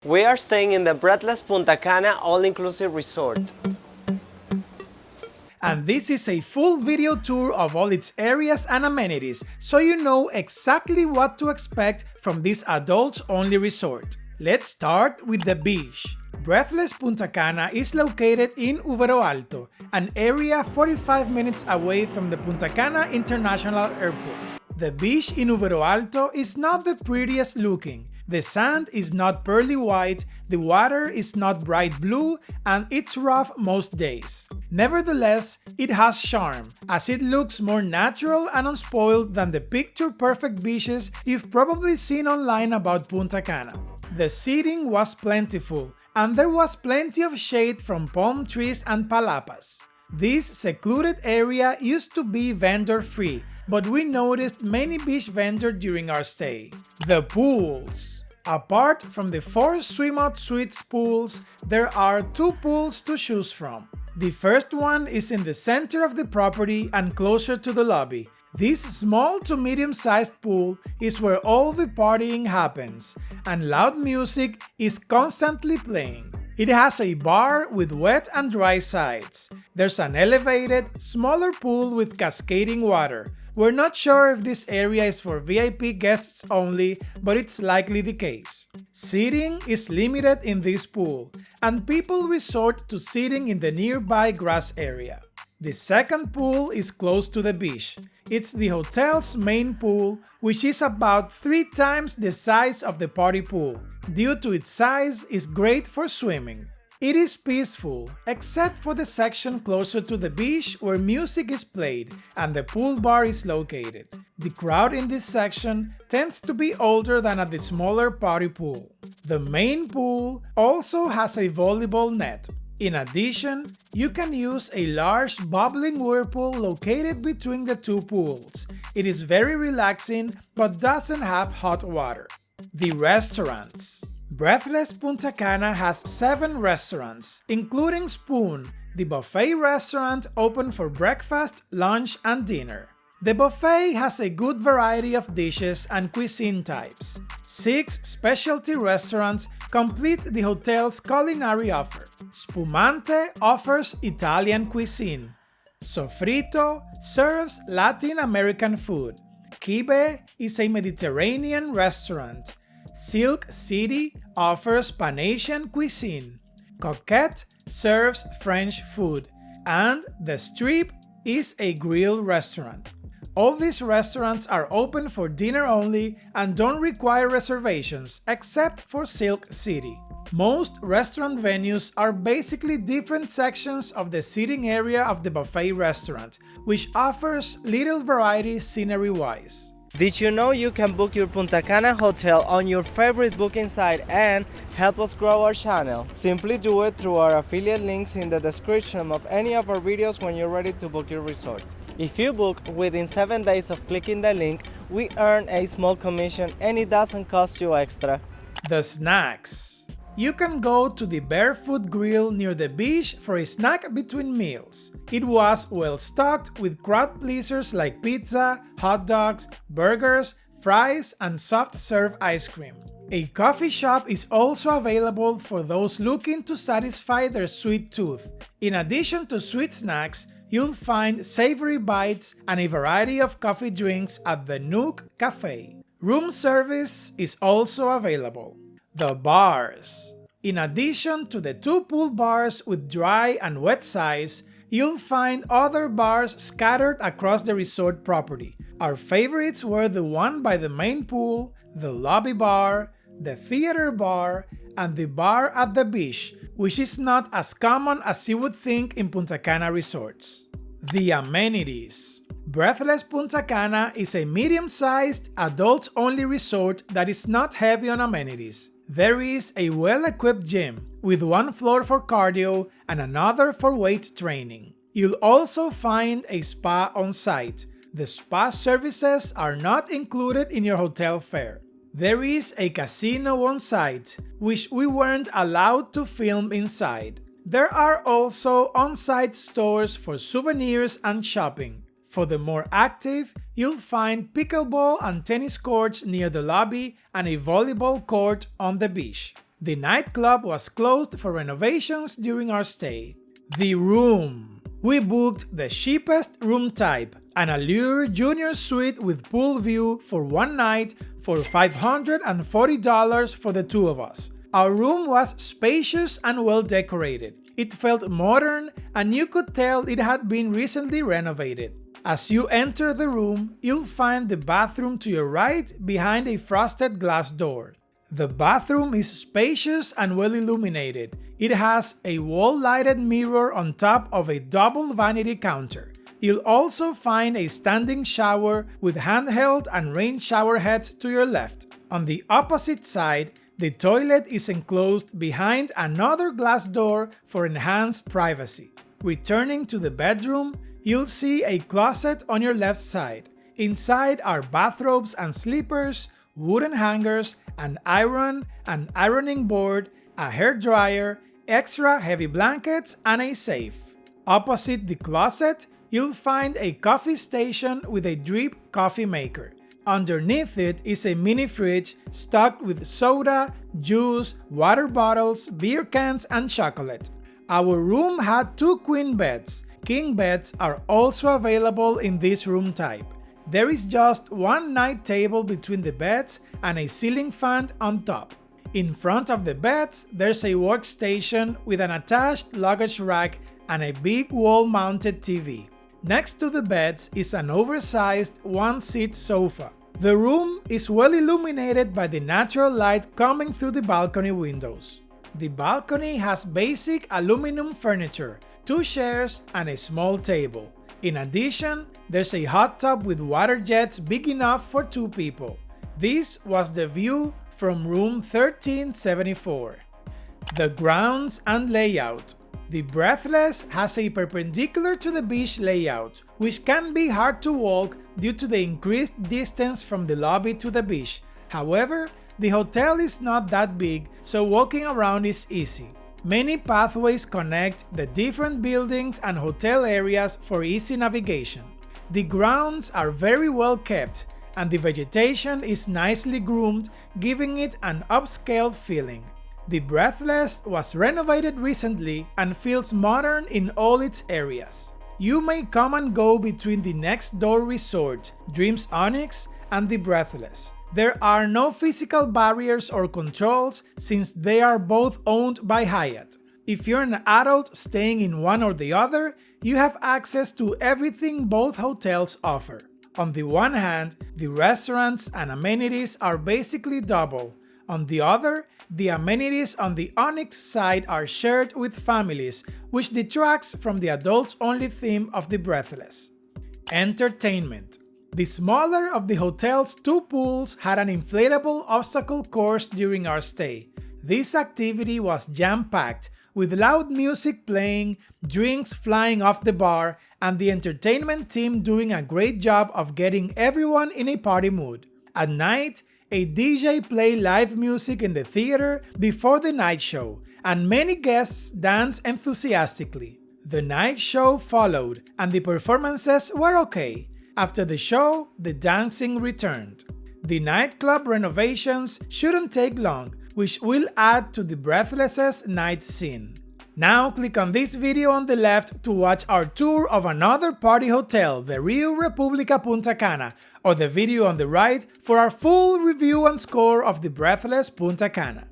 We are staying in the Breathless Punta Cana all-inclusive resort. And this is a full video tour of all its areas and amenities, so you know exactly what to expect from this adults-only resort. Let's start with the beach. Breathless Punta Cana is located in Uvero Alto, an area 45 minutes away from the Punta Cana International Airport. The beach in Uvero Alto is not the prettiest looking. The sand is not pearly white, the water is not bright blue, and it's rough most days. Nevertheless, it has charm, as it looks more natural and unspoiled than the picture-perfect beaches you've probably seen online about Punta Cana. The seating was plentiful, and there was plenty of shade from palm trees and palapas. This secluded area used to be vendor-free, but we noticed many beach vendors during our stay. The pools. Apart from the 4 swim-out suites pools, there are 2 pools to choose from. The first one is in the center of the property and closer to the lobby. This small to medium-sized pool is where all the partying happens, and loud music is constantly playing. It has a bar with wet and dry sides. There's an elevated, smaller pool with cascading water. We're not sure if this area is for VIP guests only, but it's likely the case. Seating is limited in this pool, and people resort to sitting in the nearby grass area. The second pool is close to the beach. It's the hotel's main pool, which is about 3 times the size of the party pool. Due to its size, it's great for swimming. It is peaceful, except for the section closer to the beach where music is played and the pool bar is located. The crowd in this section tends to be older than at the smaller party pool. The main pool also has a volleyball net. In addition, you can use a large bubbling whirlpool located between the 2 pools. It is very relaxing but doesn't have hot water. The restaurants. Breathless Punta Cana has 7 restaurants, including Spoon, the buffet restaurant open for breakfast, lunch, and dinner. The buffet has a good variety of dishes and cuisine types. 6 specialty restaurants complete the hotel's culinary offer. Spumante offers Italian cuisine. Sofrito serves Latin American food. Kibe is a Mediterranean restaurant. Silk City offers Pan-Asian cuisine. Coquette serves French food. And The Strip is a grill restaurant. All these restaurants are open for dinner only and don't require reservations, except for Silk City. Most restaurant venues are basically different sections of the seating area of the buffet restaurant, which offers little variety scenery-wise. Did you know you can book your Punta Cana hotel on your favorite booking site and help us grow our channel? Simply do it through our affiliate links in the description of any of our videos when you're ready to book your resort. If you book within 7 days of clicking the link, we earn a small commission and it doesn't cost you extra. The snacks. You can go to the Barefoot Grill near the beach for a snack between meals. It was well stocked with crowd pleasers like pizza, hot dogs, burgers, fries, and soft serve ice cream. A coffee shop is also available for those looking to satisfy their sweet tooth. In addition to sweet snacks, you'll find savory bites and a variety of coffee drinks at the Nook Cafe. Room service is also available. The bars. In addition to the 2 pool bars with dry and wet sides, you'll find other bars scattered across the resort property. Our favorites were the one by the main pool, the lobby bar, the theater bar, and the bar at the beach, which is not as common as you would think in Punta Cana resorts. The amenities. Breathless Punta Cana is a medium-sized, adults-only resort that is not heavy on amenities. There is a well-equipped gym, with 1 floor for cardio and another for weight training. You'll also find a spa on site. The spa services are not included in your hotel fare. There is a casino on site, which we weren't allowed to film inside. There are also on-site stores for souvenirs and shopping. For the more active, you'll find pickleball and tennis courts near the lobby and a volleyball court on the beach. The nightclub was closed for renovations during our stay. The room. We booked the cheapest room type, an Allure Junior Suite with pool view for one night for $540 for the two of us. Our room was spacious and well decorated. It felt modern and you could tell it had been recently renovated. As you enter the room, you'll find the bathroom to your right behind a frosted glass door. The bathroom is spacious and well illuminated. It has a wall-lighted mirror on top of a double vanity counter. You'll also find a standing shower with handheld and rain shower heads to your left. On the opposite side, the toilet is enclosed behind another glass door for enhanced privacy. Returning to the bedroom, you'll see a closet on your left side. Inside are bathrobes and slippers, wooden hangers, an iron and ironing board, a hairdryer, extra heavy blankets, and a safe. Opposite the closet, you'll find a coffee station with a drip coffee maker. Underneath it is a mini fridge stocked with soda, juice, water bottles, beer cans, and chocolate. Our room had 2 queen beds. King beds are also available in this room type. There is just one night table between the beds and a ceiling fan on top. In front of the beds, there's a workstation with an attached luggage rack and a big wall-mounted TV. Next to the beds is an oversized one-seat sofa. The room is well illuminated by the natural light coming through the balcony windows. The balcony has basic aluminum furniture, 2 chairs, and a small table. In addition, there's a hot tub with water jets big enough for 2 people. This was the view from room 1374. The grounds and layout. The Breathless has a perpendicular to the beach layout, which can be hard to walk due to the increased distance from the lobby to the beach. However, the hotel is not that big, so walking around is easy. Many pathways connect the different buildings and hotel areas for easy navigation. The grounds are very well kept, and the vegetation is nicely groomed, giving it an upscale feeling. The Breathless was renovated recently and feels modern in all its areas. You may come and go between the next door resort, Dreams Onyx, and the Breathless. There are no physical barriers or controls since they are both owned by Hyatt. If you're an adult staying in one or the other, you have access to everything both hotels offer. On the one hand, the restaurants and amenities are basically double. On the other, the amenities on the Onyx side are shared with families, which detracts from the adults-only theme of the Breathless. Entertainment. The smaller of the hotel's 2 pools had an inflatable obstacle course during our stay. This activity was jam-packed, with loud music playing, drinks flying off the bar, and the entertainment team doing a great job of getting everyone in a party mood. At night, a DJ played live music in the theater before the night show, and many guests danced enthusiastically. The night show followed, and the performances were okay. After the show, the dancing returned. The nightclub renovations shouldn't take long, which will add to the Breathless's night scene. Now click on this video on the left to watch our tour of another party hotel, the Rio República Punta Cana, or the video on the right for our full review and score of the Breathless Punta Cana.